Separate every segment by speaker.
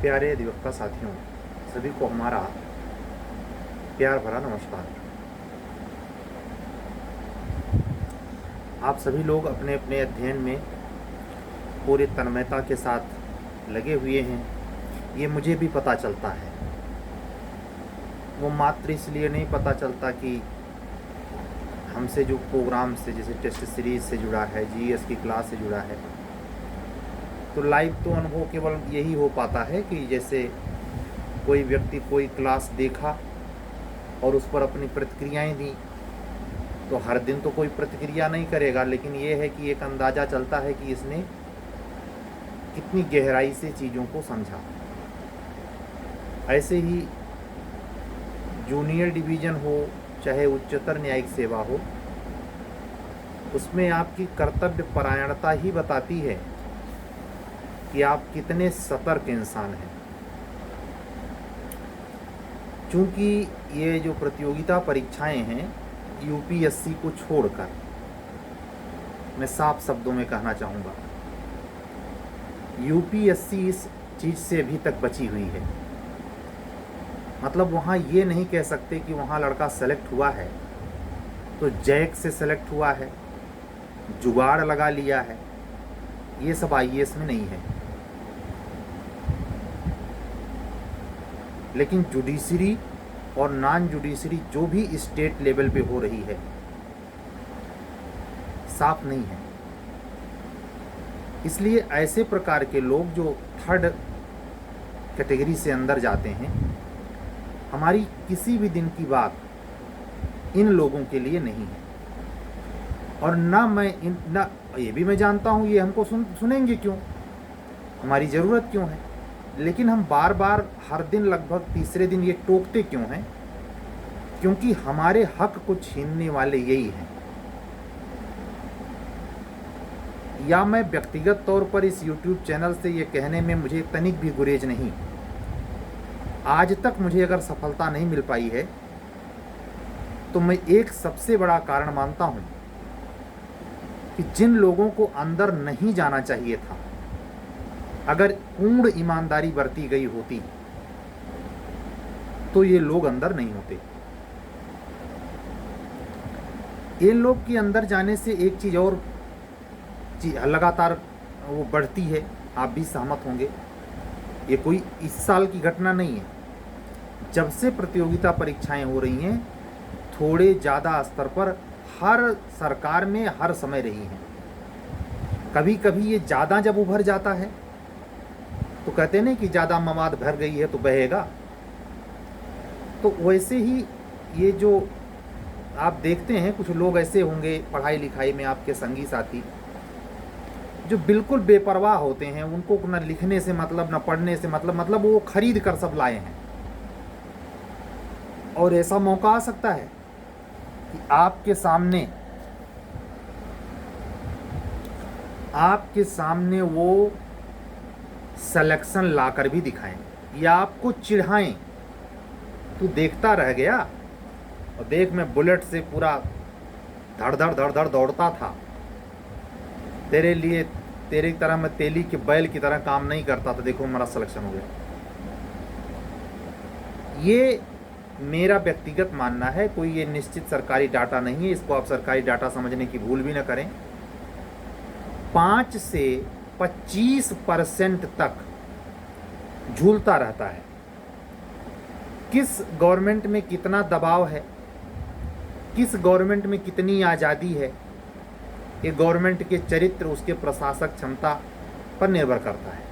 Speaker 1: प्यारे अधिवक्ता साथियों, सभी को हमारा प्यार भरा नमस्कार। आप सभी लोग अपने अपने अध्ययन में पूरी तन्मयता के साथ लगे हुए हैं, ये मुझे भी पता चलता है। वो मात्र इसलिए नहीं पता चलता कि हमसे जो प्रोग्राम से जैसे टेस्ट सीरीज से जुड़ा है, जीएस की क्लास से जुड़ा है, तो लाइव तो अनुभव केवल यही हो पाता है कि जैसे कोई व्यक्ति कोई क्लास देखा और उस पर अपनी प्रतिक्रियाएं दी। तो हर दिन तो कोई प्रतिक्रिया नहीं करेगा, लेकिन ये है कि एक अंदाज़ा चलता है कि इसने कितनी गहराई से चीज़ों को समझा। ऐसे ही जूनियर डिवीज़न हो चाहे उच्चतर न्यायिक सेवा हो, उसमें आपकी कर्तव्य परायणता ही बताती है कि आप कितने सतर्क इंसान हैं। चूँकि ये जो प्रतियोगिता परीक्षाएं हैं यूपीएससी को छोड़कर, मैं साफ शब्दों में कहना चाहूँगा, यूपीएससी इस चीज़ से अभी तक बची हुई है। मतलब वहाँ ये नहीं कह सकते कि वहाँ लड़का सेलेक्ट हुआ है तो जैक से सेलेक्ट हुआ है, जुगाड़ लगा लिया है। ये सब आईएएस में नहीं है। लेकिन जुडिशरी और नॉन जुडिशरी जो भी स्टेट लेवल पे हो रही है, साफ नहीं है। इसलिए ऐसे प्रकार के लोग जो थर्ड कैटेगरी से अंदर जाते हैं, हमारी किसी भी दिन की बात इन लोगों के लिए नहीं है। और ना ये भी मैं जानता हूँ ये हमको सुनेंगे क्यों, हमारी ज़रूरत क्यों है, लेकिन हम बार बार हर दिन लगभग तीसरे दिन ये टोकते क्यों हैं? क्योंकि हमारे हक को छीनने वाले यही हैं। या मैं व्यक्तिगत तौर पर इस YouTube चैनल से ये कहने में मुझे तनिक भी गुरेज नहीं, आज तक मुझे अगर सफलता नहीं मिल पाई है तो मैं एक सबसे बड़ा कारण मानता हूँ कि जिन लोगों को अंदर नहीं जाना चाहिए था, अगर पूर्ण ईमानदारी बरती गई होती तो ये लोग अंदर नहीं होते। ये लोग के अंदर जाने से एक चीज़ और लगातार वो बढ़ती है, आप भी सहमत होंगे। ये कोई इस साल की घटना नहीं है। जब से प्रतियोगिता परीक्षाएं हो रही हैं, थोड़े ज़्यादा स्तर पर हर सरकार में हर समय रही हैं। कभी कभी ये ज़्यादा जब उभर जाता है तो कहते नहीं कि ज़्यादा मवाद भर गई है तो बहेगा। तो वैसे ही ये जो आप देखते हैं, कुछ लोग ऐसे होंगे पढ़ाई लिखाई में आपके संगी साथी जो बिल्कुल बेपरवाह होते हैं, उनको न लिखने से मतलब न पढ़ने से मतलब वो खरीद कर सब लाए हैं। और ऐसा मौका आ सकता है कि आपके सामने वो सिलेक्शन लाकर भी दिखाएं या आपको चिढ़ाएं। तू देखता रह गया और देख, मैं बुलेट से पूरा धड़ धड़ दौड़ता था, तेरे लिए तेरी तरह मैं तेली के बैल की तरह काम नहीं करता था, देखो मेरा सिलेक्शन हो गया। ये मेरा व्यक्तिगत मानना है, कोई ये निश्चित सरकारी डाटा नहीं है, इसको आप सरकारी डाटा समझने की भूल भी न करें। 5 से 25% तक झूलता रहता है। किस गवर्नमेंट में कितना दबाव है, किस गवर्नमेंट में कितनी आज़ादी है, ये गवर्नमेंट के चरित्र, उसके प्रशासक क्षमता पर निर्भर करता है।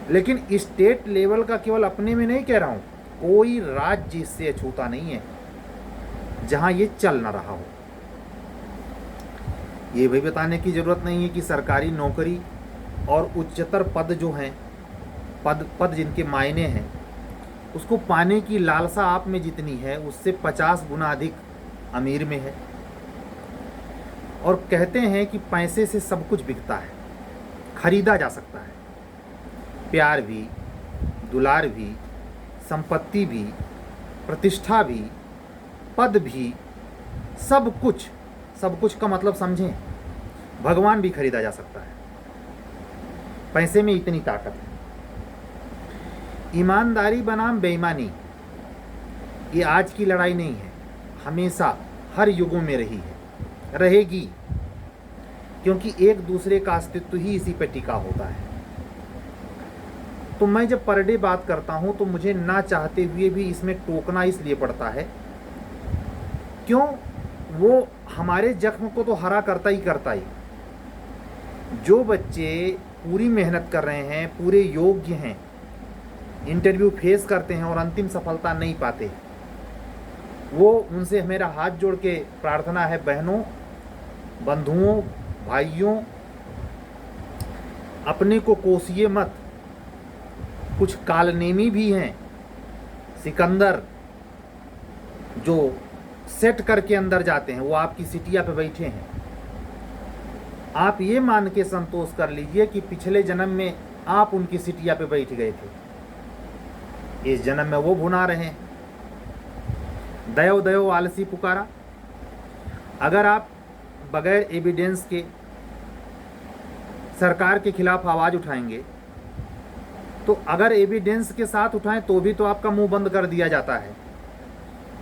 Speaker 1: लेकिन स्टेट लेवल का केवल अपने में नहीं कह रहा हूँ, कोई राज्य इससे अछूता नहीं है जहां ये चल ना रहा हो। ये भी बताने की ज़रूरत नहीं है कि सरकारी नौकरी और उच्चतर पद जो हैं, पद जिनके मायने हैं, उसको पाने की लालसा आप में जितनी है उससे 50 गुना अधिक अमीर में है। और कहते हैं कि पैसे से सब कुछ बिकता है, खरीदा जा सकता है। प्यार भी, दुलार भी, संपत्ति भी, प्रतिष्ठा भी, पद भी, सब कुछ का मतलब समझें, भगवान भी खरीदा जा सकता है। पैसे में इतनी ताकत है। ईमानदारी बनाम बेईमानी, ये आज की लड़ाई नहीं है, हमेशा हर युगों में रही है, रहेगी, क्योंकि एक दूसरे का अस्तित्व ही इसी पे टिका होता है। तो मैं जब पर डे बात करता हूं तो मुझे ना चाहते हुए भी इसमें टोकना इसलिए पड़ता है, क्यों, वो हमारे जख्म को तो हरा करता ही करता ही। जो बच्चे पूरी मेहनत कर रहे हैं, पूरे योग्य हैं, इंटरव्यू फेस करते हैं और अंतिम सफलता नहीं पाते, वो उनसे मेरा हाथ जोड़ के प्रार्थना है, बहनों, बंधुओं, भाइयों, अपने को कोसिए मत। कुछ कालनेमी भी हैं, सिकंदर, जो सेट करके अंदर जाते हैं, वो आपकी सीटिया पे बैठे हैं। आप ये मान के संतोष कर लीजिए कि पिछले जन्म में आप उनकी सीटिया पे बैठ गए थे, इस जन्म में वो भुना रहे हैं। दयो दयो आलसी पुकारा। अगर आप बगैर एविडेंस के सरकार के खिलाफ आवाज़ उठाएंगे, तो अगर एविडेंस के साथ उठाएं तो भी तो आपका मुंह बंद कर दिया जाता है,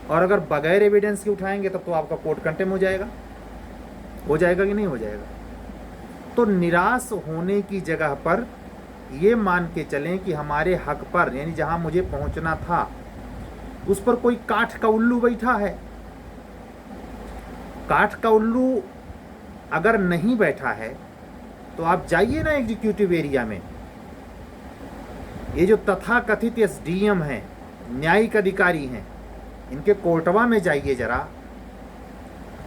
Speaker 1: और अगर बगैर एविडेंस के उठाएंगे तब तो आपका कोर्ट कंटेम हो जाएगा कि नहीं हो जाएगा। तो निराश होने की जगह पर ये मान के चलें कि हमारे हक पर, यानी जहां मुझे पहुंचना था, उस पर कोई काठ का उल्लू बैठा है। काठ का उल्लू अगर नहीं बैठा है तो आप जाइए ना एग्जीक्यूटिव एरिया में। ये जो तथाकथित एसडीएम हैं, न्यायिक अधिकारी हैं, इनके कोर्टवा में जाइए जरा,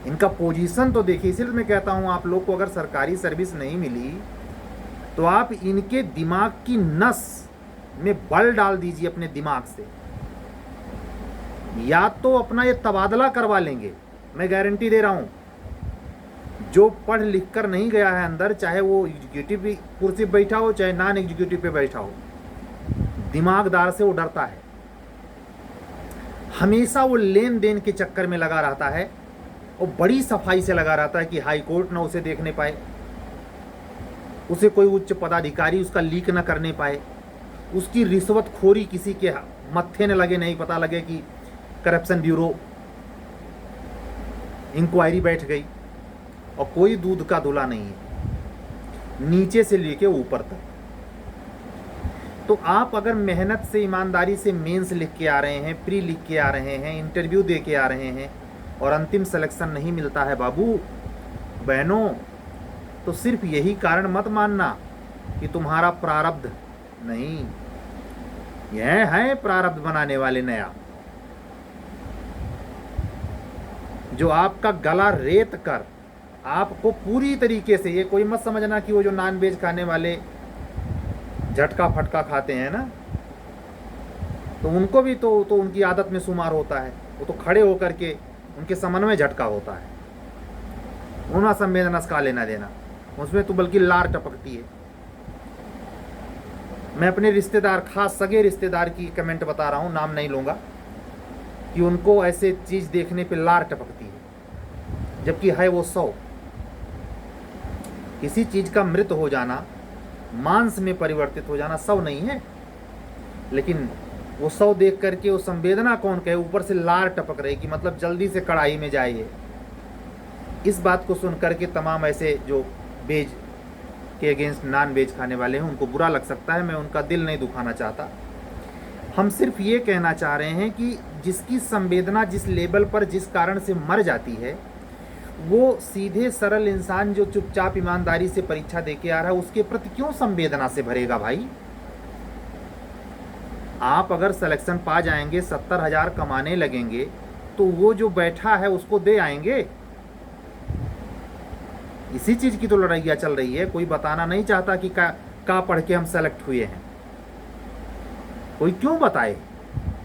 Speaker 1: इनका पोजीशन तो देखिए। इसलिए मैं कहता हूं, आप लोग को अगर सरकारी सर्विस नहीं मिली तो आप इनके दिमाग की नस में बल डाल दीजिए अपने दिमाग से, या तो अपना ये तबादला करवा लेंगे। मैं गारंटी दे रहा हूं, जो पढ़ लिख कर नहीं गया है अंदर, चाहे वो एग्जीक्यूटिव कुर्सी पे बैठा हो, चाहे नॉन एग्जीक्यूटिव पे बैठा हो, दिमागदार से वो डरता है। हमेशा वो लेन देन के चक्कर में लगा रहता है, और बड़ी सफाई से लगा रहता है कि हाई कोर्ट ना उसे देखने पाए, उसे कोई उच्च पदाधिकारी उसका लीक ना करने पाए, उसकी रिश्वतखोरी किसी के मत्थे न लगे, नहीं पता लगे कि करप्शन ब्यूरो इंक्वायरी बैठ गई। और कोई दूध का धुला नहीं है, नीचे से लेके ऊपर तक। तो आप अगर मेहनत से, ईमानदारी से मेंस लिख के आ रहे हैं, प्री लिख के आ रहे हैं, इंटरव्यू दे के आ रहे हैं, और अंतिम सिलेक्शन नहीं मिलता है बाबू, बहनों, तो सिर्फ यही कारण मत मानना कि तुम्हारा प्रारब्ध नहीं, यह है प्रारब्ध बनाने वाले नया, जो आपका गला रेत कर आपको पूरी तरीके से, ये कोई मत समझना कि वो जो नॉन वेज खाने वाले झटका फटका खाते हैं ना, तो उनको भी तो उनकी आदत में शुमार होता है। वो तो खड़े होकर के उनके समन में झटका होता है, उन्हें संवेदना का लेना देना, उसमें तो बल्कि लार टपकती है। मैं अपने रिश्तेदार, खास सगे रिश्तेदार की कमेंट बता रहा हूँ, नाम नहीं लूँगा, कि उनको ऐसे चीज़ देखने पे लार टपकती है, जबकि है वो 100। किसी चीज़ का मृत हो जाना, मांस में परिवर्तित हो जाना 100 नहीं है, लेकिन वो 100 देख करके वो संवेदना कौन कहे, ऊपर से लार टपक रही कि मतलब जल्दी से कढ़ाई में जाइए। इस बात को सुन करके तमाम ऐसे जो वेज के अगेंस्ट नॉन वेज खाने वाले हैं उनको बुरा लग सकता है, मैं उनका दिल नहीं दुखाना चाहता। हम सिर्फ ये कहना चाह रहे हैं कि जिसकी संवेदना जिस लेवल पर जिस कारण से मर जाती है, वो सीधे सरल इंसान जो चुपचाप ईमानदारी से परीक्षा दे के आ रहा है, उसके प्रति क्यों संवेदना से भरेगा भाई। आप अगर सिलेक्शन पा जाएंगे, 70,000 कमाने लगेंगे, तो वो जो बैठा है उसको दे आएंगे। इसी चीज़ की तो लड़ाइयाँ चल रही है। कोई बताना नहीं चाहता कि का पढ़ के हम सेलेक्ट हुए हैं, कोई क्यों बताए,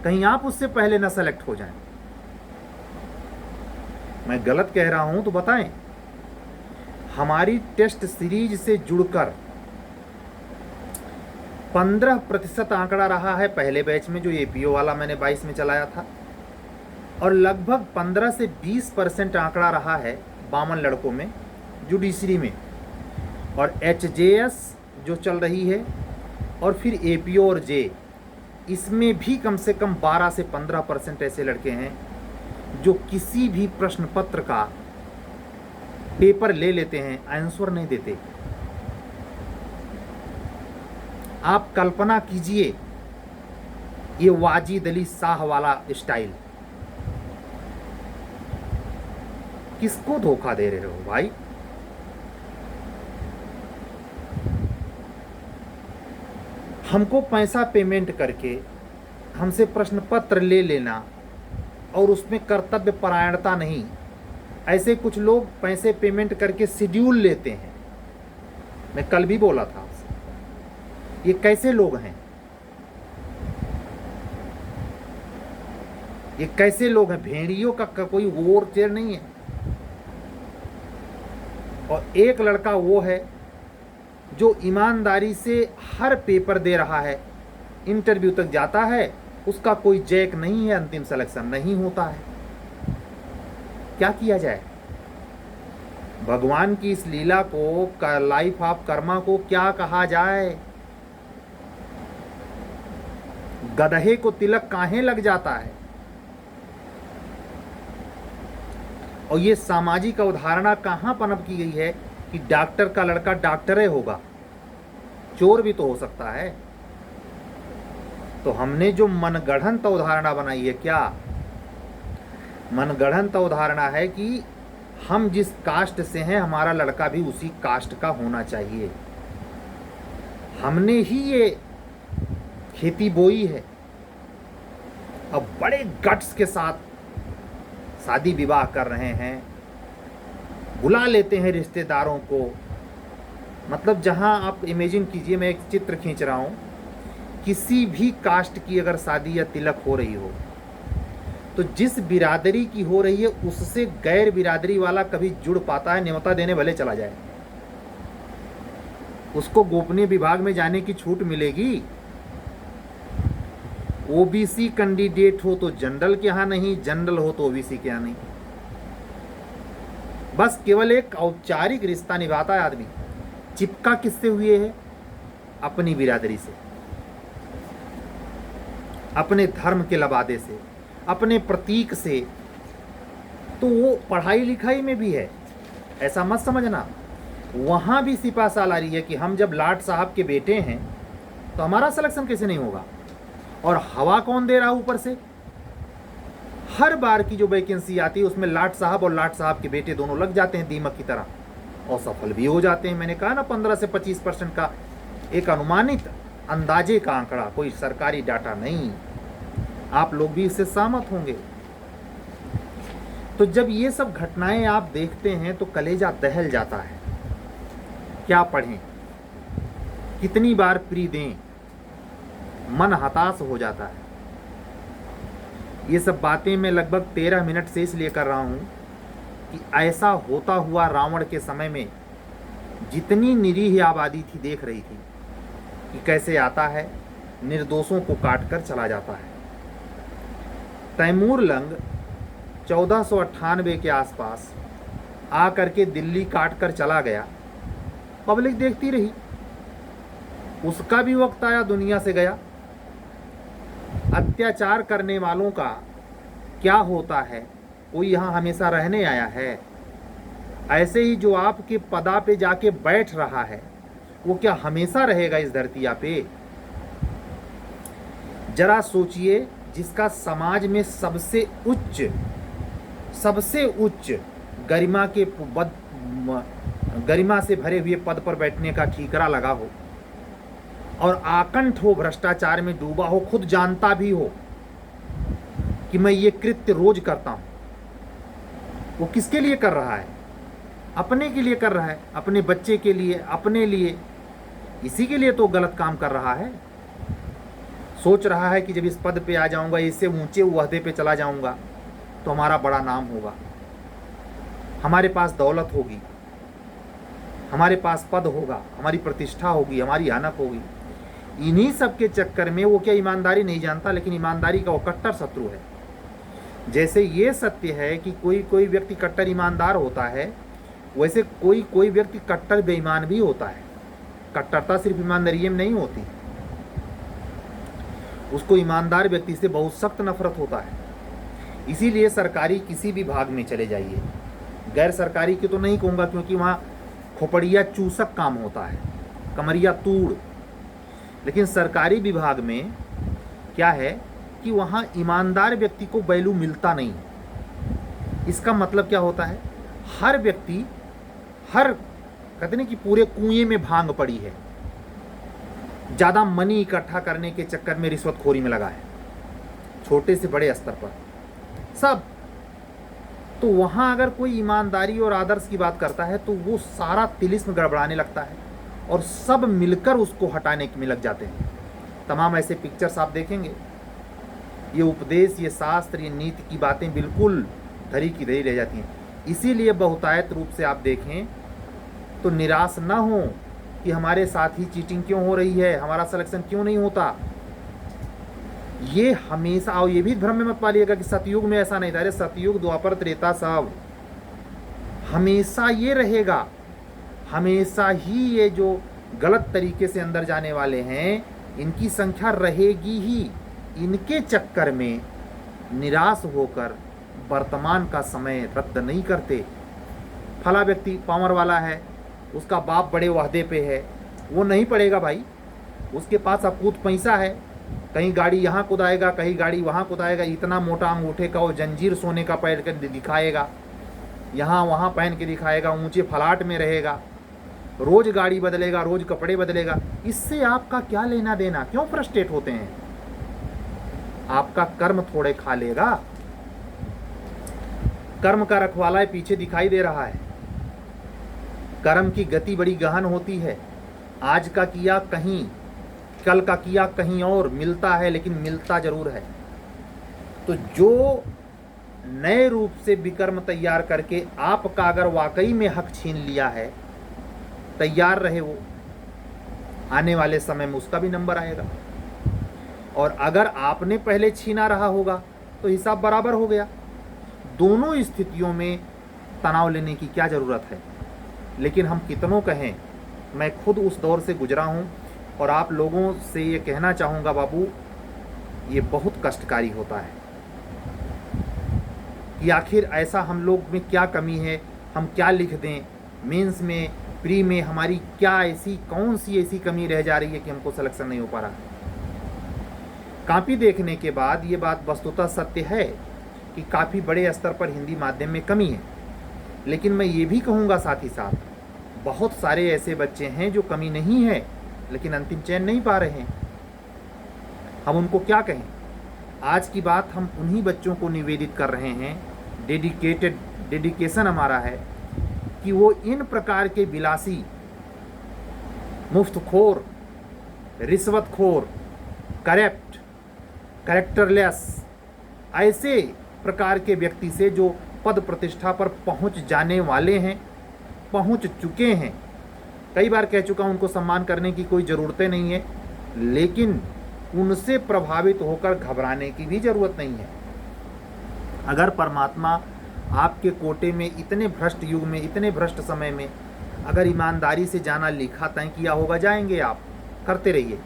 Speaker 1: कहीं आप उससे पहले ना सेलेक्ट हो जाएं। मैं गलत कह रहा हूं तो बताएं। हमारी टेस्ट सीरीज से जुड़कर 15% आंकड़ा रहा है पहले बैच में, जो एपीओ वाला मैंने 22 में चलाया था, और लगभग 15 से 20% आंकड़ा रहा है 52 लड़कों में जुडिशरी में, और एचजेएस जो चल रही है, और फिर एपीओ और जे, इसमें भी कम से कम 12 से 15% ऐसे लड़के हैं जो किसी भी प्रश्न पत्र का पेपर ले लेते हैं, आंसर नहीं देते। आप कल्पना कीजिए ये वाजिद अली शाह वाला स्टाइल, किसको धोखा दे रहे हो भाई? हमको पैसा पेमेंट करके हमसे प्रश्न पत्र ले लेना और उसमें कर्तव्य परायणता नहीं। ऐसे कुछ लोग पैसे पेमेंट करके शेड्यूल लेते हैं। मैं कल भी बोला था आपसे, ये कैसे लोग हैं? ये कैसे लोग हैं? भेड़ियों का कोई और चेर नहीं है। और एक लड़का वो है जो ईमानदारी से हर पेपर दे रहा है, इंटरव्यू तक जाता है, उसका कोई जैक नहीं है, अंतिम सिलेक्शन नहीं होता है। क्या किया जाए? भगवान की इस लीला को, लाइफ ऑफ कर्मा को क्या कहा जाए? गधे को तिलक काहे लग जाता है? और ये सामाजिक अवधारणा कहां पनप की गई है कि डॉक्टर का लड़का डॉक्टर ही होगा, चोर भी तो हो सकता है। तो हमने जो मनगढ़ंत अवधारणा बनाई है, क्या मनगढ़ंत अवधारणा है कि हम जिस कास्ट से हैं हमारा लड़का भी उसी कास्ट का होना चाहिए। हमने ही ये खेती बोई है। अब बड़े गट्स के साथ शादी विवाह कर रहे हैं, बुला लेते हैं रिश्तेदारों को। मतलब जहां आप इमेजिन कीजिए, मैं एक चित्र खींच रहा हूं, किसी भी कास्ट की अगर शादी या तिलक हो रही हो तो जिस बिरादरी की हो रही है उससे गैर बिरादरी वाला कभी जुड़ पाता है? न्योता देने भले चला जाए, उसको गोपनीय विभाग में जाने की छूट मिलेगी। ओबीसी कैंडिडेट हो तो जनरल के यहां नहीं, जनरल हो तो ओबीसी के यहां नहीं। बस केवल एक औपचारिक रिश्ता निभाता है आदमी। चिपका किससे हुए है? अपनी बिरादरी से, अपने धर्म के लबादे से, अपने प्रतीक से। तो वो पढ़ाई लिखाई में भी है, ऐसा मत समझना। वहां भी सिपा सालारी है कि हम जब लाट साहब के बेटे हैं तो हमारा सिलेक्शन कैसे नहीं होगा। और हवा कौन दे रहा है ऊपर से? हर बार की जो वैकेंसी आती है उसमें लाट साहब और लाट साहब के बेटे दोनों लग जाते हैं दीमक की तरह, और सफल भी हो जाते हैं। मैंने कहा ना 15 से 25% का एक अनुमानित अंदाजे का आंकड़ा, कोई सरकारी डाटा नहीं। आप लोग भी इससे सहमत होंगे। तो जब ये सब घटनाएं आप देखते हैं तो कलेजा दहल जाता है। क्या पढ़ें, कितनी बार प्री दें, मन हताश हो जाता है। ये सब बातें मैं लगभग 13 मिनट से इसलिए कर रहा हूं कि ऐसा होता हुआ रावण के समय में जितनी निरीह आबादी थी देख रही थी कि कैसे आता है, निर्दोषों को काट कर चला जाता है। तैमूर लंग 1498 के आसपास आकर के दिल्ली काट कर चला गया, पब्लिक देखती रही। उसका भी वक्त आया, दुनिया से गया। अत्याचार करने वालों का क्या होता है? कोई यहाँ हमेशा रहने आया है? ऐसे ही जो आपके पदा पे जाके बैठ रहा है वो क्या हमेशा रहेगा इस धरती पे? जरा सोचिए, जिसका समाज में सबसे उच्च गरिमा से भरे हुए पद पर बैठने का ठीकरा लगा हो और आकंठ हो, भ्रष्टाचार में डूबा हो, खुद जानता भी हो कि मैं ये कृत्य रोज करता हूं, वो किसके लिए कर रहा है? अपने के लिए कर रहा है, अपने बच्चे के लिए, अपने लिए। इसी के लिए तो गलत काम कर रहा है। सोच रहा है कि जब इस पद पे आ जाऊंगा, इससे ऊंचे ओहदे पे चला जाऊंगा तो हमारा बड़ा नाम होगा, हमारे पास दौलत होगी, हमारे पास पद होगा, हमारी प्रतिष्ठा होगी, हमारी आनक होगी। इन्हीं सब के चक्कर में वो क्या ईमानदारी नहीं जानता, लेकिन ईमानदारी का वो कट्टर शत्रु है। जैसे ये सत्य है कि कोई व्यक्ति कट्टर ईमानदार होता है, वैसे कोई व्यक्ति कट्टर बेईमान भी होता है। कट्टरता सिर्फ ईमानदारी में नहीं होती। उसको ईमानदार व्यक्ति से बहुत सख्त नफरत होता है। इसीलिए सरकारी किसी भी भाग में चले जाइए, गैर सरकारी की तो नहीं कहूँगा क्योंकि वहाँ खोपड़िया चूसक काम होता है, कमरिया तूड़, लेकिन सरकारी विभाग में क्या है कि वहाँ ईमानदार व्यक्ति को वैल्यू मिलता नहीं। इसका मतलब क्या होता है, हर व्यक्ति कहते नहीं कि पूरे कुएं में भांग पड़ी है, ज़्यादा मनी इकट्ठा करने के चक्कर में रिश्वतखोरी में लगा है, छोटे से बड़े स्तर पर सब। तो वहाँ अगर कोई ईमानदारी और आदर्श की बात करता है तो वो सारा तिलिस्म गड़बड़ाने लगता है और सब मिलकर उसको हटाने में लग जाते हैं। तमाम ऐसे पिक्चर्स आप देखेंगे, ये उपदेश, ये शास्त्र, ये नीति की बातें बिल्कुल धरी की धरी रह जाती हैं। इसीलिए बहुतायत रूप से आप देखें तो निराश ना हो कि हमारे साथ ही चीटिंग क्यों हो रही है, हमारा सिलेक्शन क्यों नहीं होता। ये हमेशा, और ये भी भ्रम में मत पालिएगा कि सतयुग में ऐसा नहीं था। अरे सतयुग, द्वापर, त्रेता सब हमेशा ये रहेगा, हमेशा ही ये जो गलत तरीके से अंदर जाने वाले हैं इनकी संख्या रहेगी ही। इनके चक्कर में निराश होकर वर्तमान का समय रद्द नहीं करते। फला व्यक्ति पावर वाला है, उसका बाप बड़े वहदे पे है, वो नहीं पड़ेगा भाई, उसके पास अकूत पैसा है, कहीं गाड़ी यहाँ कुदाएगा, कहीं गाड़ी वहाँ कुदाएगा, इतना मोटा अंगूठे का वो जंजीर सोने का पहन कर दिखाएगा, यहाँ वहाँ पहन के दिखाएगा, ऊंचे फलाट में रहेगा, रोज गाड़ी बदलेगा, रोज कपड़े बदलेगा। इससे आपका क्या लेना देना, क्यों फ्रस्ट्रेट होते हैं? आपका कर्म थोड़े खा लेगा। कर्म का रखवाला पीछे दिखाई दे रहा है। कर्म की गति बड़ी गहन होती है। आज का किया कहीं, कल का किया कहीं और, मिलता है लेकिन मिलता जरूर है। तो जो नए रूप से विकर्म तैयार करके आपका अगर वाकई में हक छीन लिया है, तैयार रहे वो, आने वाले समय में उसका भी नंबर आएगा। और अगर आपने पहले छीना रहा होगा तो हिसाब बराबर हो गया। दोनों स्थितियों में तनाव लेने की क्या ज़रूरत है। लेकिन हम कितनों कहें, मैं खुद उस दौर से गुजरा हूँ और आप लोगों से ये कहना चाहूँगा बाबू, ये बहुत कष्टकारी होता है कि आखिर ऐसा हम लोग में क्या कमी है, हम क्या लिख दें, मेंस में, प्री में हमारी क्या ऐसी, कौन सी ऐसी कमी रह जा रही है कि हमको सिलेक्शन नहीं हो पा रहा। कॉपी देखने के बाद ये बात वस्तुतः सत्य है कि काफ़ी बड़े स्तर पर हिंदी माध्यम में कमी है। लेकिन मैं ये भी कहूँगा साथ ही साथ, बहुत सारे ऐसे बच्चे हैं जो कमी नहीं है लेकिन अंतिम चयन नहीं पा रहे हैं। हम उनको क्या कहें? आज की बात हम उन्हीं बच्चों को निवेदित कर रहे हैं, डेडिकेशन हमारा है कि वो इन प्रकार के विलासी, मुफ्तखोर, रिश्वतखोर, करप्ट, कैरेक्टरलेस, ऐसे प्रकार के व्यक्ति से जो पद प्रतिष्ठा पर पहुंच जाने वाले हैं, पहुंच चुके हैं, कई बार कह चुका हूं, उनको सम्मान करने की कोई ज़रूरतें नहीं है, लेकिन उनसे प्रभावित होकर घबराने की भी ज़रूरत नहीं है। अगर परमात्मा आपके कोटे में इतने भ्रष्ट युग में, इतने भ्रष्ट समय में अगर ईमानदारी से जाना लिखा तय किया होगा, जाएंगे आप, करते रहिए।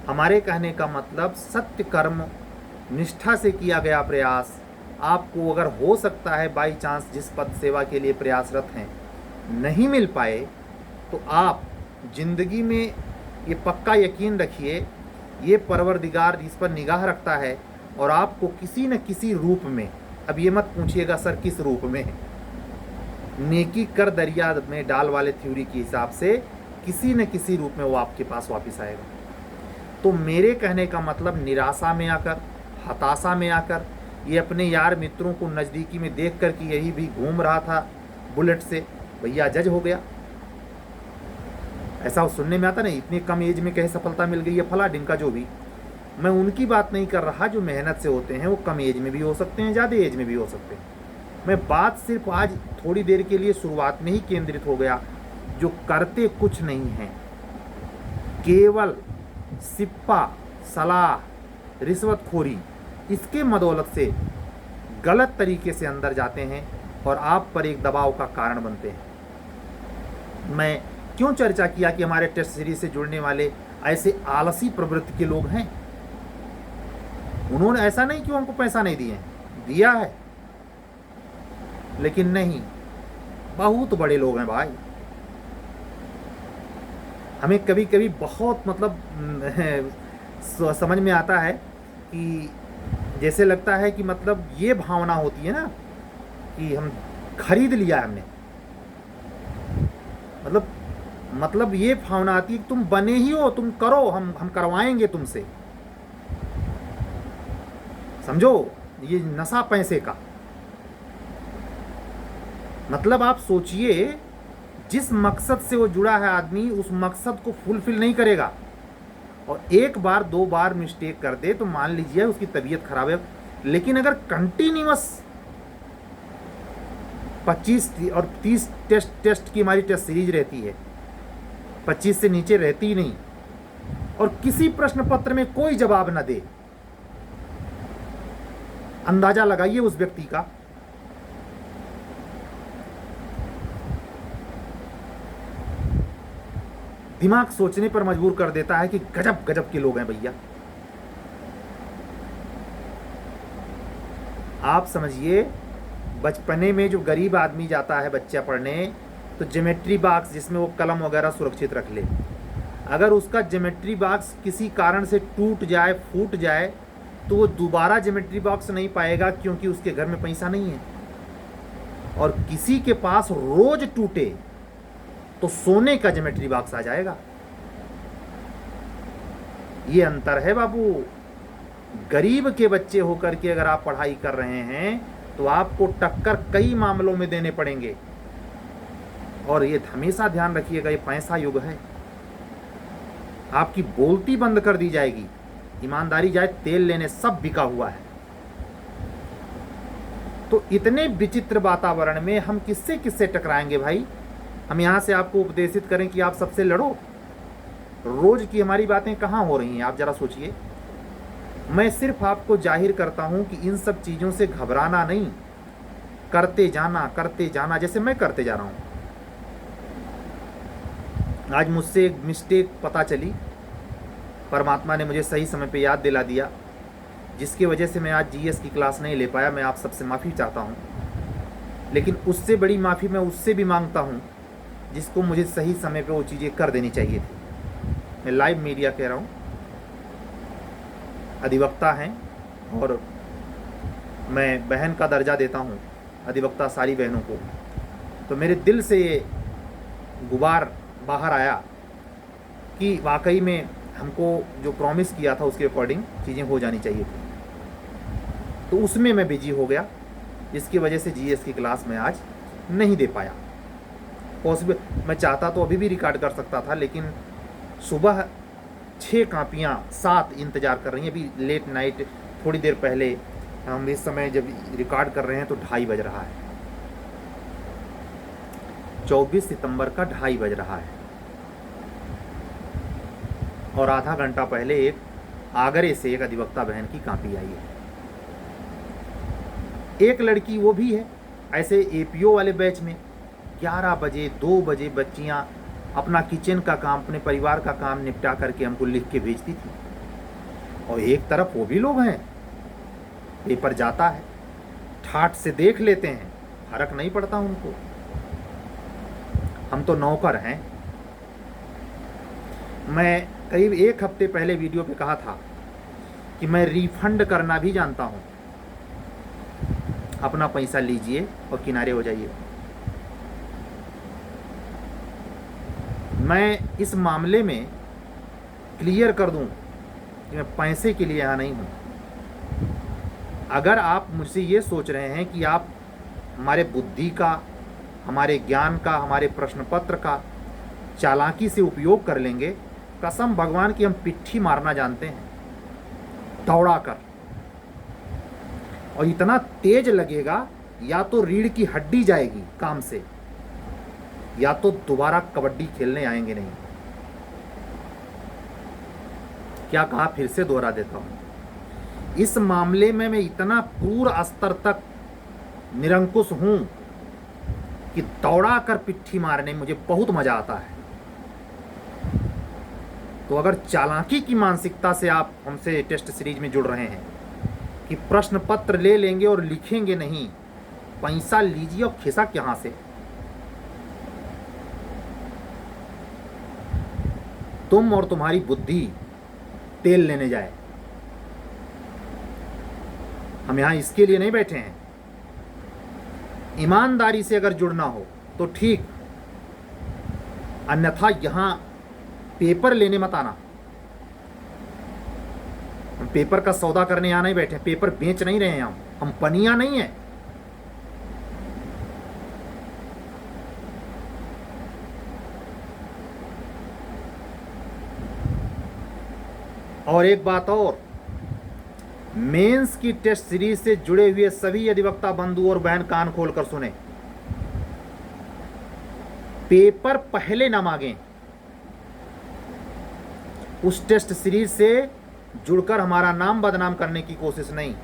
Speaker 1: हमारे कहने का मतलब सत्य कर्म, निष्ठा से किया गया प्रयास आपको अगर हो सकता है बाई चांस जिस पद सेवा के लिए प्रयासरत हैं नहीं मिल पाए, तो आप जिंदगी में ये पक्का यकीन रखिए, ये परवरदिगार इस पर निगाह रखता है और आपको किसी न किसी रूप में, अब ये मत पूछिएगा सर किस रूप में, नेकी कर दरिया में डाल वाले थ्योरी के हिसाब से किसी न किसी रूप में वो आपके पास वापस आएगा। तो मेरे कहने का मतलब निराशा में आकर, हताशा में आकर, ये अपने यार मित्रों को नज़दीकी में देख कर कि यही भी घूम रहा था बुलेट से, भैया जज हो गया, ऐसा सुनने में आता नहीं, इतनी कम एज में कहीं सफलता मिल गई है, फला ढिमका जो भी। मैं उनकी बात नहीं कर रहा जो मेहनत से होते हैं, वो कम एज में भी हो सकते हैं, ज़्यादा एज में भी हो सकते हैं। मैं बात सिर्फ आज थोड़ी देर के लिए शुरुआत में ही केंद्रित हो गया, जो करते कुछ नहीं हैं, केवल सिप्पा, सलाह, रिश्वतखोरी, इसके मदौलत से गलत तरीके से अंदर जाते हैं और आप पर एक दबाव का कारण बनते हैं। मैं क्यों चर्चा किया कि हमारे टेस्ट सीरीज से जुड़ने वाले ऐसे आलसी प्रवृत्ति के लोग हैं, उन्होंने ऐसा नहीं कि हमको पैसा नहीं दिए, दिया है, लेकिन नहीं, बहुत बड़े लोग हैं भाई। हमें कभी कभी बहुत मतलब समझ में आता है कि जैसे लगता है कि मतलब ये भावना होती है ना कि हम खरीद लिया है हमने, मतलब ये भावना आती है कि तुम बने ही हो, तुम करो, हम करवाएंगे तुमसे। समझो, ये नशा पैसे का। मतलब आप सोचिए, जिस मकसद से वो जुड़ा है आदमी उस मकसद को फुलफिल नहीं करेगा, और एक बार दो बार मिस्टेक कर दे तो मान लीजिए उसकी तबीयत खराब है। लेकिन अगर कंटिन्यूअस 25 और 30 टेस्ट की हमारी टेस्ट सीरीज रहती है, 25 से नीचे रहती ही नहीं, और किसी प्रश्न पत्र में कोई जवाब न दे, अंदाजा लगाइए उस व्यक्ति का। दिमाग सोचने पर मजबूर कर देता है कि गजब गजब के लोग हैं भैया। आप समझिए, बचपने में जो गरीब आदमी जाता है बच्चा पढ़ने, तो ज्योमेट्री बॉक्स जिसमें वो कलम वगैरह सुरक्षित रख ले, अगर उसका ज्योमेट्री बॉक्स किसी कारण से टूट जाए, फूट जाए, तो वो दोबारा ज्योमेट्री बॉक्स नहीं पाएगा, क्योंकि उसके घर में पैसा नहीं है। और किसी के पास रोज टूटे तो सोने का ज्योमेट्री बॉक्स आ जाएगा। ये अंतर है बाबू। गरीब के बच्चे होकर के अगर आप पढ़ाई कर रहे हैं तो आपको टक्कर कई मामलों में देने पड़ेंगे। और ये हमेशा ध्यान रखिएगा, ये पैसा युग है। आपकी बोलती बंद कर दी जाएगी, ईमानदारी जाए तेल लेने सब बिका हुआ है। तो इतने विचित्र वातावरण में हम किससे किससे टकराएंगे भाई? हम यहाँ से आपको उपदेशित करें कि आप सबसे लड़ो? रोज की हमारी बातें कहाँ हो रही हैं, आप जरा सोचिए। मैं सिर्फ आपको जाहिर करता हूँ कि इन सब चीज़ों से घबराना नहीं, करते जाना जैसे मैं करते जा रहा हूँ। आज मुझसे एक मिस्टेक पता चली, परमात्मा ने मुझे सही समय पे याद दिला दिया, जिसकी वजह से मैं आज जीएस की क्लास नहीं ले पाया। मैं आप सबसे माफ़ी चाहता हूँ, लेकिन उससे बड़ी माफ़ी मैं उससे भी मांगता हूँ जिसको मुझे सही समय पे वो चीज़ें कर देनी चाहिए थी। मैं लाइव मीडिया कह रहा हूँ, अधिवक्ता हैं, और मैं बहन का दर्जा देता हूँ अधिवक्ता सारी बहनों को। तो मेरे दिल से ये गुबार बाहर आया कि वाकई में हमको जो प्रॉमिस किया था उसके अकॉर्डिंग चीज़ें हो जानी चाहिए थी। तो उसमें मैं बिजी हो गया, जिसकी वजह से जीएस की क्लास में आज नहीं दे पाया। पॉसिबल मैं चाहता तो अभी भी रिकॉर्ड कर सकता था, लेकिन सुबह 6 कापियाँ 7 इंतज़ार कर रही हैं। अभी लेट नाइट, थोड़ी देर पहले हम इस समय जब रिकॉर्ड कर रहे हैं तो 2:30 बज रहा है, 24 सितंबर का 2:30 बज रहा है। और आधा घंटा पहले एक आगरे से एक अधिवक्ता बहन की कापी आई है। एक लड़की वो भी है ऐसे एपीओ वाले बैच में, 11 बजे 2 बजे बच्चियां अपना किचन का काम, अपने परिवार का काम निपटा करके हमको लिख के भेजती थी। और एक तरफ वो भी लोग हैं, पेपर जाता है, ठाठ से देख लेते हैं, फर्क नहीं पड़ता उनको। हम तो नौकर हैं। मैं करीब 1 हफ्ते पहले वीडियो पे कहा था कि मैं रिफंड करना भी जानता हूँ। अपना पैसा लीजिए और किनारे हो जाइए। मैं इस मामले में क्लियर कर दूं कि मैं पैसे के लिए यहाँ नहीं हूँ। अगर आप मुझसे ये सोच रहे हैं कि आप हमारे बुद्धि का, हमारे ज्ञान का, हमारे प्रश्न पत्र का चालाकी से उपयोग कर लेंगे, कसम भगवान की हम पिट्ठी मारना जानते हैं, दौड़ा कर। और इतना तेज लगेगा, या तो रीढ़ की हड्डी जाएगी काम से, या तो दोबारा कबड्डी खेलने आएंगे नहीं। क्या कहा, फिर से दोहरा देता हूं, इस मामले में मैं इतना क्रूर स्तर तक निरंकुश हूं कि दौड़ा कर पिट्ठी मारने में मुझे बहुत मजा आता है। तो अगर चालाकी की मानसिकता से आप हमसे टेस्ट सीरीज में जुड़ रहे हैं कि प्रश्न पत्र ले लेंगे और लिखेंगे नहीं। पैसा लीजिए और खिसक यहां से। तुम और तुम्हारी बुद्धि तेल लेने जाए। हम यहां इसके लिए नहीं बैठे हैं। ईमानदारी से अगर जुड़ना हो तो ठीक, अन्यथा यहां पेपर लेने मत आना। हम पेपर का सौदा करने यहां नहीं बैठे, पेपर बेच नहीं रहे हैं हम पनिया नहीं है। और एक बात और, मेंस की टेस्ट सीरीज से जुड़े हुए सभी अधिवक्ता बंधु और बहन कान खोलकर सुने। पेपर पहले ना मांगें। उस टेस्ट सीरीज से जुड़कर हमारा नाम बदनाम करने की कोशिश नहीं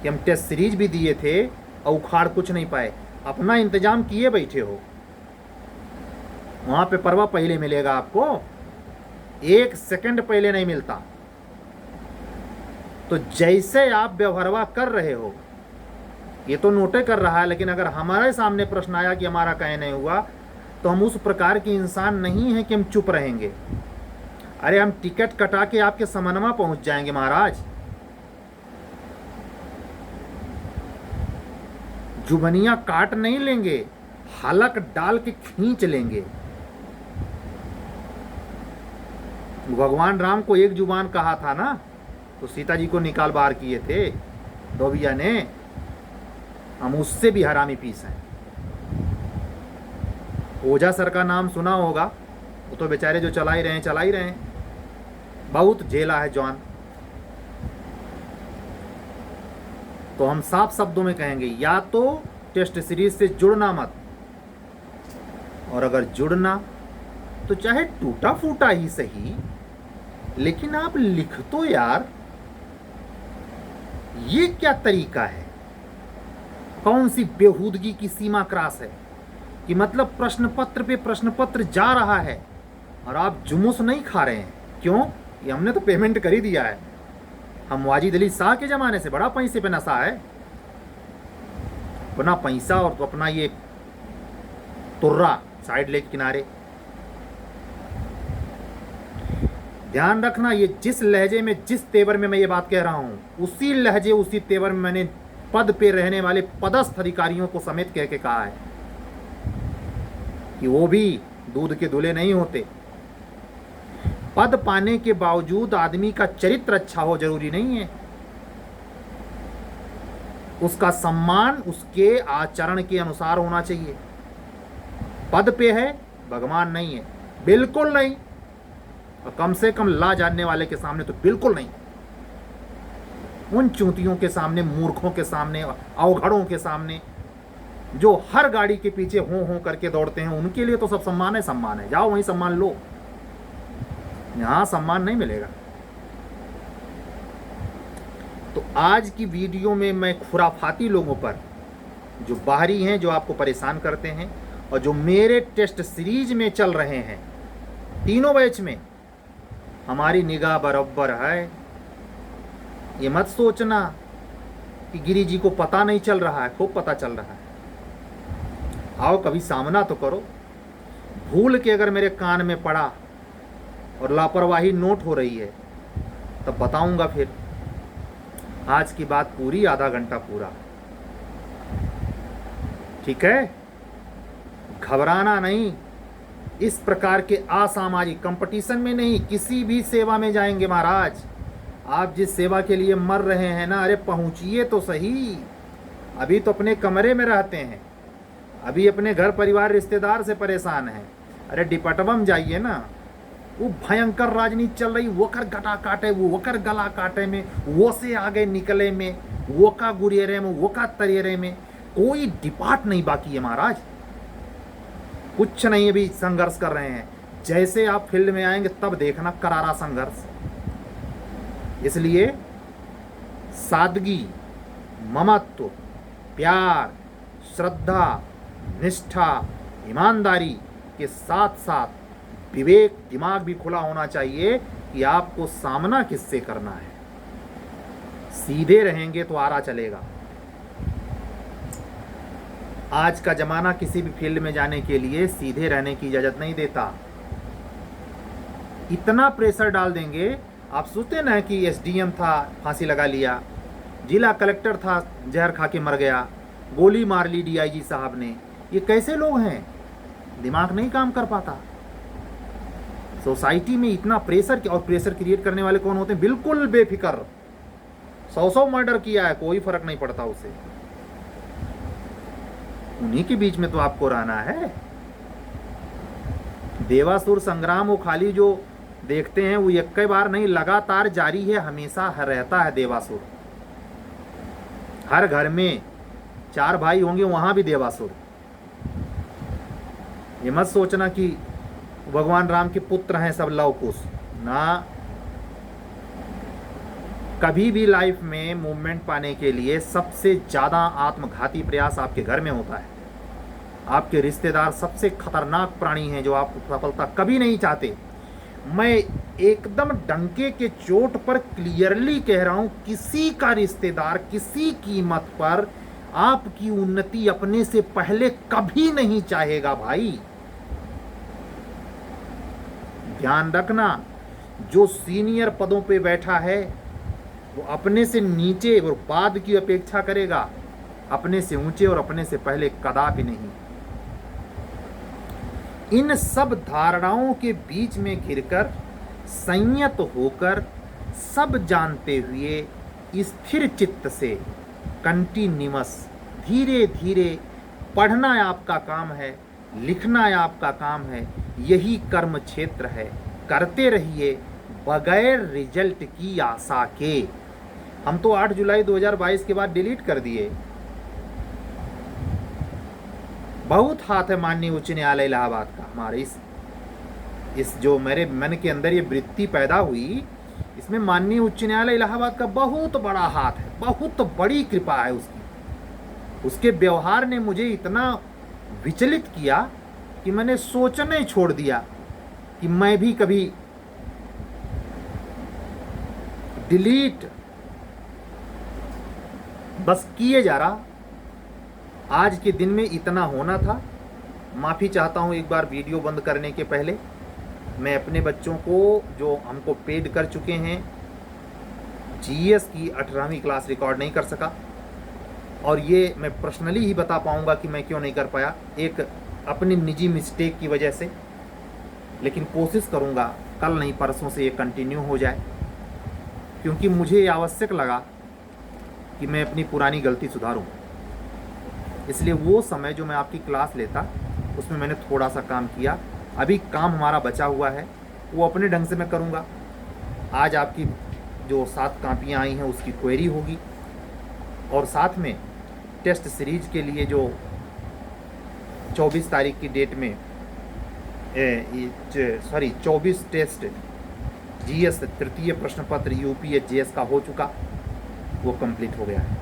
Speaker 1: कि हम टेस्ट सीरीज भी दिए थे और उखाड़ कुछ नहीं पाए। अपना इंतजाम किए बैठे हो, वहां पे परवा पहले मिलेगा आपको, 1 सेकंड पहले नहीं मिलता। तो जैसे आप व्यवहारवा कर रहे हो, ये तो नोटे कर रहा है, लेकिन अगर हमारे सामने प्रश्न आया कि हमारा कहीं नहीं हुआ, तो हम उस प्रकार के इंसान नहीं हैं कि हम चुप रहेंगे। अरे हम टिकट कटा के आपके समनमा पहुंच जाएंगे महाराज। जुबनिया काट नहीं लेंगे, हलक डाल के खींच लेंगे। भगवान राम को एक जुबान कहा था ना, तो सीता जी को निकाल बाहर किए थे धोबिया ने। हम उससे भी हरामी पीस हैं। ओझा सर का नाम सुना होगा, वो तो बेचारे जो चला ही रहे हैं, बहुत झेला है जॉन। तो हम साफ शब्दों में कहेंगे, या तो टेस्ट सीरीज से जुड़ना मत, और अगर जुड़ना तो चाहे टूटा फूटा ही सही, लेकिन आप लिख तो यार। ये क्या तरीका है? कौन सी बेहूदगी की सीमा क्रॉस है कि मतलब प्रश्न पत्र पे प्रश्न पत्र जा रहा है और आप जुमूस नहीं खा रहे हैं? क्यों? ये हमने तो पेमेंट कर ही दिया है। हम वाजिद अली शाह के जमाने से बड़ा पैसे पे नशा है। अपना पैसा और तो अपना ये तुर्रा साइड लेग किनारे। ध्यान रखना, ये जिस लहजे में, जिस तेवर में मैं ये बात कह रहा हूं, उसी लहजे उसी तेवर में मैंने पद पे रहने वाले पदस्थ अधिकारियों को समेत कह के कहा है कि वो भी दूध के दूल्हे नहीं होते। पद पाने के बावजूद आदमी का चरित्र अच्छा हो जरूरी नहीं है। उसका सम्मान उसके आचरण के अनुसार होना चाहिए। पद पे है, भगवान नहीं है, बिल्कुल नहीं। और कम से कम ला जानने वाले के सामने तो बिल्कुल नहीं। उन चूतियों के सामने, मूर्खों के सामने, अवघड़ों के सामने, जो हर गाड़ी के पीछे हो करके दौड़ते हैं, उनके लिए तो सब सम्मान है। जाओ वहीं सम्मान लो, यहां सम्मान नहीं मिलेगा। तो आज की वीडियो में मैं खुराफाती लोगों पर, जो बाहरी हैं, जो आपको परेशान करते हैं, और जो मेरे टेस्ट सीरीज में चल रहे हैं, तीनों बैच में हमारी निगाह बराबर है। ये मत सोचना कि गिरी जी को पता नहीं चल रहा है, खूब पता चल रहा है। आओ कभी सामना तो करो। भूल के अगर मेरे कान में पड़ा और लापरवाही नोट हो रही है, तब बताऊंगा फिर। आज की बात पूरी, आधा घंटा पूरा, ठीक है? घबराना नहीं। इस प्रकार के असामाजिक कंपटीशन में नहीं, किसी भी सेवा में जाएंगे महाराज। आप जिस सेवा के लिए मर रहे हैं ना, अरे पहुंचिए तो सही। अभी तो अपने कमरे में रहते हैं, अभी अपने घर परिवार रिश्तेदार से परेशान हैं। अरे डिपटवम जाइए ना। वो भयंकर राजनीति चल रही, वो कर गटा काटे, वो कर गला काटे में, वो से आगे निकले में, वो का गुरेरे में, वो का तरेरे में, कोई डिपार्ट नहीं बाकी है महाराज। कुछ नहीं, अभी संघर्ष कर रहे हैं। जैसे आप फील्ड में आएंगे तब देखना करारा संघर्ष। इसलिए सादगी, ममत्व, प्यार, श्रद्धा, निष्ठा, ईमानदारी के साथ साथ विवेक, दिमाग भी खुला होना चाहिए कि आपको सामना किससे करना है। सीधे रहेंगे तो आरा चलेगा। आज का जमाना किसी भी फील्ड में जाने के लिए सीधे रहने की इजाजत नहीं देता। इतना प्रेशर डाल देंगे, आप सोचते ना कि एसडीएम था फांसी लगा लिया, जिला कलेक्टर था जहर खा के मर गया, गोली मार ली डीआईजी साहब ने। ये कैसे लोग हैं? दिमाग नहीं काम कर पाता। सोसाइटी में इतना प्रेशर, और प्रेशर क्रिएट करने वाले कौन होते हैं? बिल्कुल बेफिक्र, 100 मर्डर किया है, कोई फर्क नहीं पड़ता उसे। उन्हीं के बीच में तो आपको रहना है। देवासुर संग्राम वो खाली जो देखते हैं वो एक बार नहीं, लगातार जारी है, हमेशा रहता है देवासुर। हर घर में 4 भाई होंगे, वहां भी देवासुर। ये मत सोचना कि भगवान राम के पुत्र हैं सब लव कुश ना। कभी भी लाइफ में मूवमेंट पाने के लिए सबसे ज्यादा आत्मघाती प्रयास आपके घर में होता है। आपके रिश्तेदार सबसे खतरनाक प्राणी हैं जो आपको सफलता कभी नहीं चाहते। मैं एकदम डंके के चोट पर क्लियरली कह रहा हूं, किसी का रिश्तेदार किसी कीमत पर आपकी उन्नति अपने से पहले कभी नहीं चाहेगा भाई। ध्यान रखना, जो सीनियर पदों पे बैठा है वो अपने से नीचे और बाद की अपेक्षा करेगा, अपने से ऊंचे और अपने से पहले कदापि नहीं। इन सब धारणाओं के बीच में घिरकर संयत होकर सब जानते हुए स्थिर चित्त से कंटिन्यूअस धीरे धीरे पढ़ना आपका काम है, लिखना आपका काम है। यही कर्म क्षेत्र है, करते रहिए बगैर रिजल्ट की आशा के। हम तो 8 जुलाई 2022 के बाद डिलीट कर दिए। बहुत हाथ है माननीय उच्च न्यायालय इलाहाबाद का। हमारे इस जो मेरे मन के अंदर ये वृत्ति पैदा हुई, इसमें माननीय उच्च न्यायालय इलाहाबाद का बहुत बड़ा हाथ है, बहुत बड़ी कृपा है उसकी। उसके व्यवहार ने मुझे इतना विचलित किया कि मैंने सोचना ही छोड़ दिया कि मैं भी कभी डिलीट बस किए जा रहा। आज के दिन में इतना होना था। माफ़ी चाहता हूँ एक बार वीडियो बंद करने के पहले। मैं अपने बच्चों को जो हमको पेड कर चुके हैं, जीएस की 18वीं क्लास रिकॉर्ड नहीं कर सका, और ये मैं पर्सनली ही बता पाऊँगा कि मैं क्यों नहीं कर पाया, एक अपनी निजी मिस्टेक की वजह से। लेकिन कोशिश करूँगा कल नहीं परसों से ये कंटिन्यू हो जाए, क्योंकि मुझे आवश्यक लगा कि मैं अपनी पुरानी गलती सुधारूं। इसलिए वो समय जो मैं आपकी क्लास लेता उसमें मैंने थोड़ा सा काम किया। अभी काम हमारा बचा हुआ है, वो अपने ढंग से मैं करूँगा। आज आपकी जो 7 कापियाँ आई हैं उसकी क्वेरी होगी, और साथ में टेस्ट सीरीज के लिए जो 24 तारीख की डेट में 24 टेस्ट जीएस तृतीय प्रश्न पत्र यूपीएसजीएस का हो चुका, वो कंप्लीट हो गया है।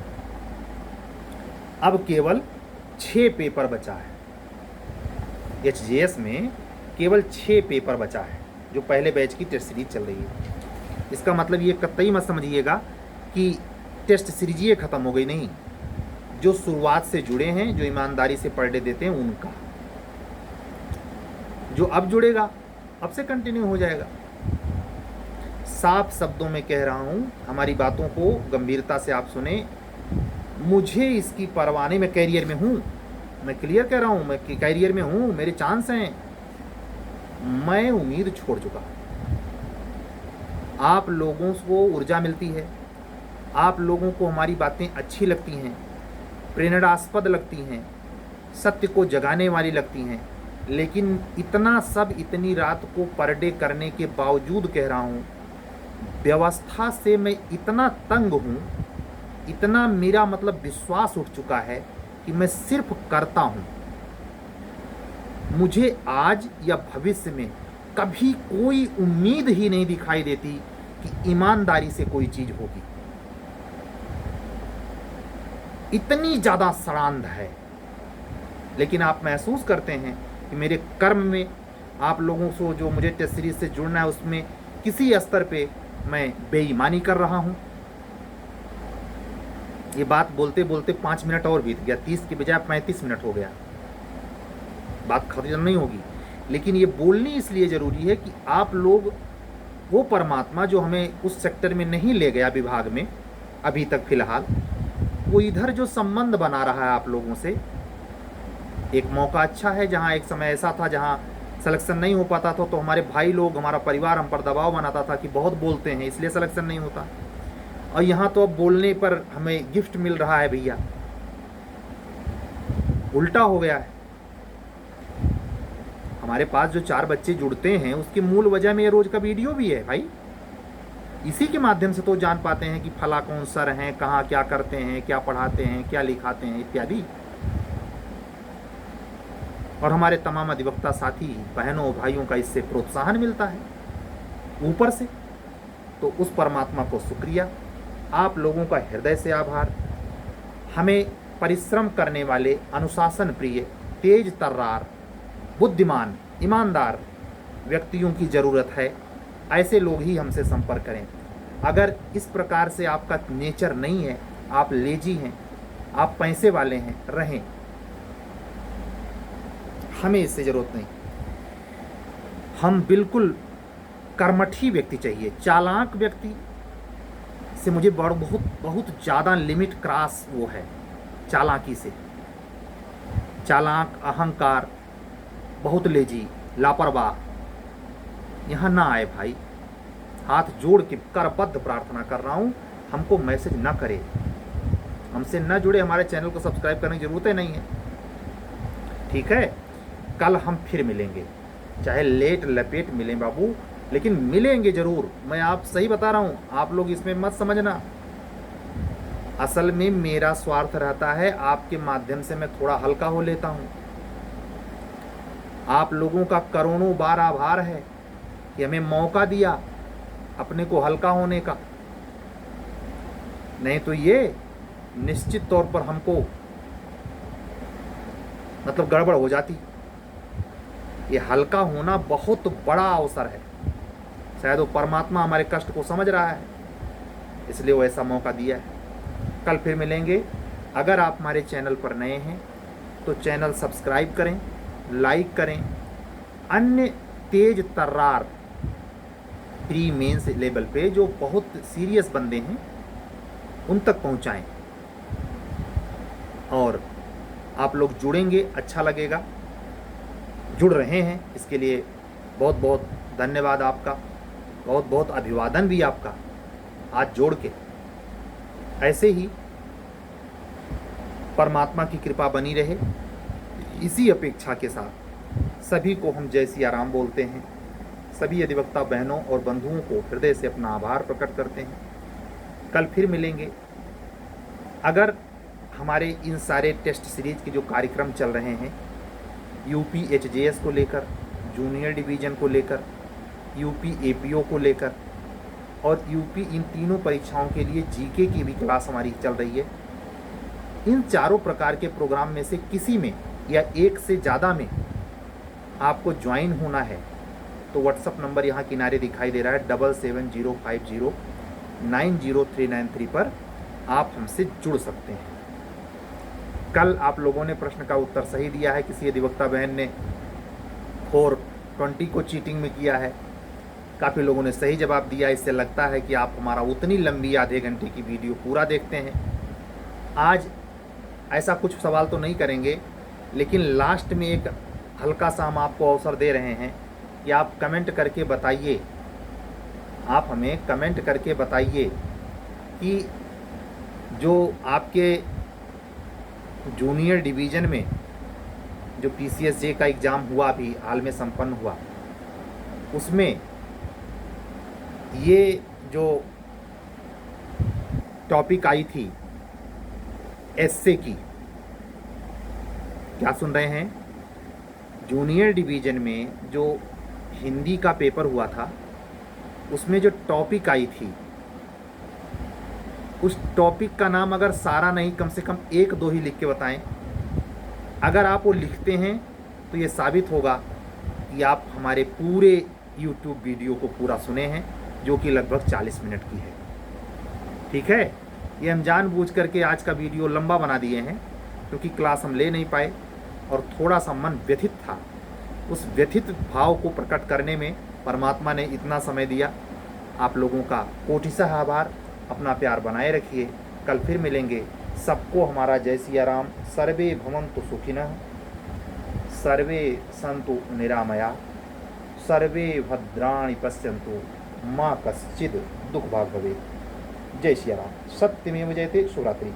Speaker 1: अब केवल 6 पेपर बचा है। एचजीएस में केवल 6 पेपर बचा है, जो पहले बैच की टेस्ट सीरीज चल रही है। इसका मतलब ये कतई मत समझिएगा कि टेस्ट सीरीज ये ख़त्म हो गई, नहीं। जो शुरुआत से जुड़े हैं, जो ईमानदारी से पढ़ देते हैं, उनका जो अब जुड़ेगा अब से कंटिन्यू हो जाएगा। साफ शब्दों में कह रहा हूँ, हमारी बातों को गंभीरता से आप सुने। मुझे इसकी परवाह नहीं, मैं कैरियर में हूँ, मैं क्लियर कह रहा हूँ, मैं कैरियर में हूँ, मेरे चांस हैं। मैं उम्मीद छोड़ चुका। आप लोगों को ऊर्जा मिलती है, आप लोगों को हमारी बातें अच्छी लगती हैं, प्रेरणास्पद लगती हैं, सत्य को जगाने वाली लगती हैं। लेकिन इतना सब इतनी रात को पर डे करने के बावजूद कह रहा हूँ, व्यवस्था से मैं इतना तंग हूँ, इतना मेरा मतलब विश्वास उठ चुका है कि मैं सिर्फ करता हूँ। मुझे आज या भविष्य में कभी कोई उम्मीद ही नहीं दिखाई देती कि ईमानदारी से कोई चीज़ होगी। इतनी ज़्यादा सड़ांध है। लेकिन आप महसूस करते हैं कि मेरे कर्म में आप लोगों से जो मुझे टेस्ट सीरीज से जुड़ना है, उसमें किसी स्तर पे मैं बेईमानी कर रहा हूँ। ये बात बोलते बोलते 5 मिनट और बीत गया, 30 के बजाय 35 मिनट हो गया। बात खत्म नहीं होगी, लेकिन ये बोलनी इसलिए ज़रूरी है कि आप लोग, वो परमात्मा जो हमें उस सेक्टर में नहीं ले गया विभाग में अभी तक फ़िलहाल, वो इधर जो संबंध बना रहा है आप लोगों से, एक मौका अच्छा है। जहाँ एक समय ऐसा था जहाँ सिलेक्शन नहीं हो पाता था, तो हमारे भाई लोग, हमारा परिवार हम पर दबाव बनाता था कि बहुत बोलते हैं इसलिए सिलेक्शन नहीं होता, और यहाँ तो अब बोलने पर हमें गिफ्ट मिल रहा है भैया। उल्टा हो गया है। हमारे पास जो 4 बच्चे जुड़ते हैं उसकी मूल वजह में ये रोज़ का वीडियो भी है भाई। इसी के माध्यम से तो जान पाते हैं कि फला कौन सर हैं, कहाँ क्या करते हैं, क्या पढ़ाते हैं, क्या लिखाते हैं इत्यादि। और हमारे तमाम अधिवक्ता साथी बहनों भाइयों का इससे प्रोत्साहन मिलता है ऊपर से। तो उस परमात्मा को शुक्रिया, आप लोगों का हृदय से आभार। हमें परिश्रम करने वाले, अनुशासन प्रिय, तेज तर्रार, बुद्धिमान, ईमानदार व्यक्तियों की ज़रूरत है। ऐसे लोग ही हमसे संपर्क करें। अगर इस प्रकार से आपका नेचर नहीं है, आप लेजी हैं, आप पैसे वाले हैं, रहें, हमें इससे ज़रूरत नहीं। हम बिल्कुल कर्मठी व्यक्ति चाहिए। चालाक व्यक्ति से मुझे बहुत ज़्यादा लिमिट क्रॉस वो है चालाकी से। चालाक, अहंकार, बहुत लेजी, लापरवाह यहाँ ना आए भाई। हाथ जोड़ के करबद्ध प्रार्थना कर रहा हूँ, हमको मैसेज ना करे, हमसे न जुड़े, हमारे चैनल को सब्सक्राइब करने की ज़रूरत ही नहीं है। ठीक है, कल हम फिर मिलेंगे, चाहे लेट लपेट मिलें बाबू, लेकिन मिलेंगे ज़रूर। मैं आप सही बता रहा हूँ, आप लोग इसमें मत समझना। असल में मेरा स्वार्थ रहता है, आपके माध्यम से मैं थोड़ा हल्का हो लेता हूँ। आप लोगों का करोड़ों बार आभार है कि हमें मौका दिया अपने को हल्का होने का, नहीं तो ये निश्चित तौर पर हमको मतलब गड़बड़ हो जाती। ये हल्का होना बहुत बड़ा अवसर है। शायद वो परमात्मा हमारे कष्ट को समझ रहा है, इसलिए वो ऐसा मौका दिया है। कल फिर मिलेंगे। अगर आप हमारे चैनल पर नए हैं तो चैनल सब्सक्राइब करें, लाइक करें, अन्य तेज तर्रार प्री मेंस लेवल पे जो बहुत सीरियस बंदे हैं उन तक पहुंचाएं। और आप लोग जुड़ेंगे, अच्छा लगेगा। जुड़ रहे हैं, इसके लिए बहुत बहुत धन्यवाद आपका, बहुत बहुत अभिवादन भी आपका, हाथ जोड़ के। ऐसे ही परमात्मा की कृपा बनी रहे, इसी अपेक्षा के साथ सभी को हम जय सिया राम बोलते हैं। सभी अधिवक्ता बहनों और बंधुओं को हृदय से अपना आभार प्रकट करते हैं। कल फिर मिलेंगे। अगर हमारे इन सारे टेस्ट सीरीज के जो कार्यक्रम चल रहे हैं, यूपी एचजेएस को लेकर, जूनियर डिवीज़न को लेकर, यूपी एपीओ को लेकर और यूपी, इन तीनों परीक्षाओं के लिए जीके की भी क्लास हमारी चल रही है। इन चारों प्रकार के प्रोग्राम में से किसी में या एक से ज़्यादा में आपको ज्वाइन होना है तो व्हाट्सअप नंबर यहाँ किनारे दिखाई दे रहा है 7705090393 पर आप हमसे जुड़ सकते हैं। कल आप लोगों ने प्रश्न का उत्तर सही दिया है। किसी अधिवक्ता बहन ने 420 को चीटिंग में किया है। काफ़ी लोगों ने सही जवाब दिया। इससे लगता है कि आप हमारा उतनी लंबी आधे घंटे की वीडियो पूरा देखते हैं। आज ऐसा कुछ सवाल तो नहीं करेंगे, लेकिन लास्ट में एक हल्का सा हम आपको अवसर दे रहे हैं कि आप कमेंट करके बताइए, आप हमें कमेंट करके बताइए कि जो आपके जूनियर डिवीज़न में जो पीसीएसजे का एग्ज़ाम हुआ, अभी हाल में संपन्न हुआ, उसमें ये जो टॉपिक आई थी एसए की, क्या सुन रहे हैं? जूनियर डिवीज़न में जो हिंदी का पेपर हुआ था उसमें जो टॉपिक आई थी, उस टॉपिक का नाम अगर सारा नहीं, कम से कम 1-2 ही लिख के बताएं। अगर आप वो लिखते हैं तो ये साबित होगा कि आप हमारे पूरे YouTube वीडियो को पूरा सुने हैं, जो कि लगभग 40 मिनट की है। ठीक है, ये हम जानबूझ करके आज का वीडियो लंबा बना दिए हैं, क्योंकि क्लास हम ले नहीं पाए और थोड़ा सा मन व्यथित था। उस व्यथित भाव को प्रकट करने में परमात्मा ने इतना समय दिया। आप लोगों का कोटिशः आभार। अपना प्यार बनाए रखिए। कल फिर मिलेंगे। सबको हमारा जय सिया राम। सर्वे भवन्तु सुखिनः, सर्वे सन्तु निरामया, सर्वे भद्राणि पश्यन्तु माँ कश्चित् दुःख भाग् भवेत्। जय सिया राम। सत्यमेव जयते। शुभरात्रि।